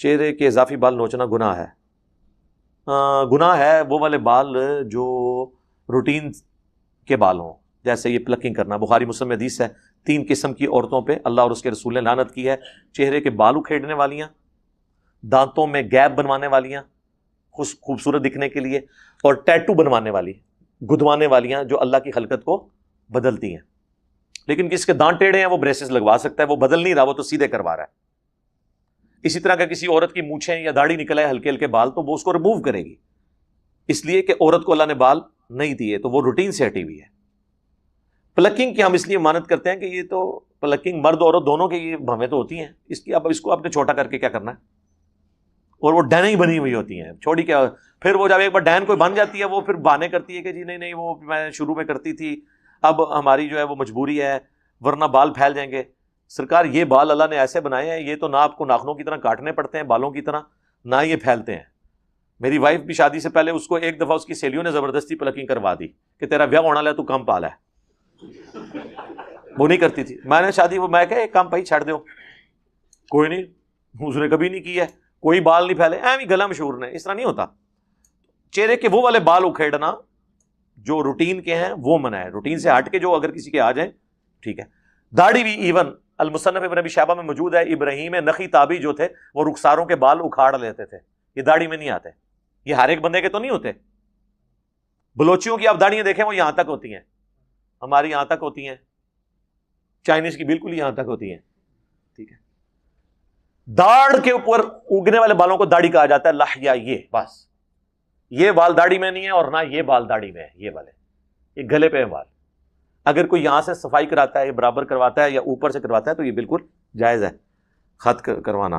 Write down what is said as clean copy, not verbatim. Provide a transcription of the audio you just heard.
چہرے کے اضافی بال نوچنا گناہ ہے؟ گناہ ہے وہ والے بال جو روٹین کے بال ہوں، جیسے یہ پلکنگ کرنا۔ بخاری مسلم میں حدیث ہے 3 قسم کی عورتوں پہ اللہ اور اس کے رسول نے لعنت کی ہے: چہرے کے بال اکھیڑنے والیاں، دانتوں میں گیپ بنوانے والیاں خوبصورت دکھنے کے لیے، اور ٹیٹو بنوانے والی، گدوانے والیاں جو اللہ کی خلقت کو بدلتی ہیں۔ لیکن کس کے دانت ٹیڑھے ہیں وہ بریسز لگوا سکتا ہے، وہ بدل نہیں رہا، وہ تو سیدھے کروا رہا ہے۔ اسی طرح کا کسی عورت کی مونچھیں یا داڑھی نکل آئے ہلکے ہلکے بال، تو وہ اس کو ریموو کرے گی، اس لیے کہ عورت کو اللہ نے بال نہیں دیے، تو وہ روٹین سے ہٹی ہوئی ہے۔ پلکنگ کی ہم اس لیے مانت کرتے ہیں کہ یہ تو پلکنگ مرد اور عورت دونوں کے یہ بھویں تو ہوتی ہیں، اس کی اب اس کو آپ نے چھوٹا کر کے کیا کرنا ہے؟ اور وہ ڈین ہی بنی ہوئی ہوتی ہیں، چھوڑی کیا، پھر وہ جب ایک بار ڈین کوئی بن جاتی ہے وہ پھر بہانے کرتی ہے کہ جی نہیں وہ میں شروع میں کرتی تھی، اب ہماری جو ہے وہ مجبوری ہے ورنہ بال پھیل جائیں گے۔ سرکار یہ بال اللہ نے ایسے بنائے ہیں، یہ تو نہ آپ کو ناخنوں کی طرح کاٹنے پڑتے ہیں بالوں کی طرح، نہ یہ پھیلتے ہیں۔ میری وائف بھی شادی سے پہلے اس کو ایک دفعہ اس کی سہیلیوں نے زبردستی پلکنگ کروا دی کہ تیرا بیاہ ہونا ہے تو کم پالا ہے، وہ نہیں کرتی تھی۔ میں نے شادی میں کہا ایک کام بھائی چھڑ دو، کوئی نہیں، اس نے کبھی نہیں کیا، کوئی بال نہیں پھیلے، ایویں گلا مشہور نے، اس طرح نہیں ہوتا۔ چہرے کے وہ والے بال اکھیڑنا جو روٹین کے ہیں وہ منع ہے، روٹین سے ہٹ کے جو اگر کسی کے آ جائیں ٹھیک ہے۔ داڑھی بھی ایون المصنف ابن ابی شیبہ میں موجود ہے، ابراہیم نخی تابعی جو تھے وہ رخساروں کے بال اکھاڑ لیتے تھے، یہ داڑھی میں نہیں آتے، یہ ہر ایک بندے کے تو نہیں ہوتے۔ بلوچیوں کی آپ داڑیاں دیکھیں وہ یہاں تک ہوتی ہیں، ہماری یہاں تک ہوتی ہیں، چائنیز کی بالکل یہاں تک ہوتی ہیں، ٹھیک ہے۔ داڑھ کے اوپر اگنے والے بالوں کو داڑھی کہا جاتا ہے، لحیہ، یہ بس یہ بال داڑھی میں نہیں ہے اور نہ یہ بال داڑھی میں ہے، یہ والے یہ گلے پہ ہیں بال۔ اگر کوئی یہاں سے صفائی کراتا ہے، برابر کرواتا ہے یا اوپر سے کرواتا ہے تو یہ بالکل جائز ہے خط کروانا۔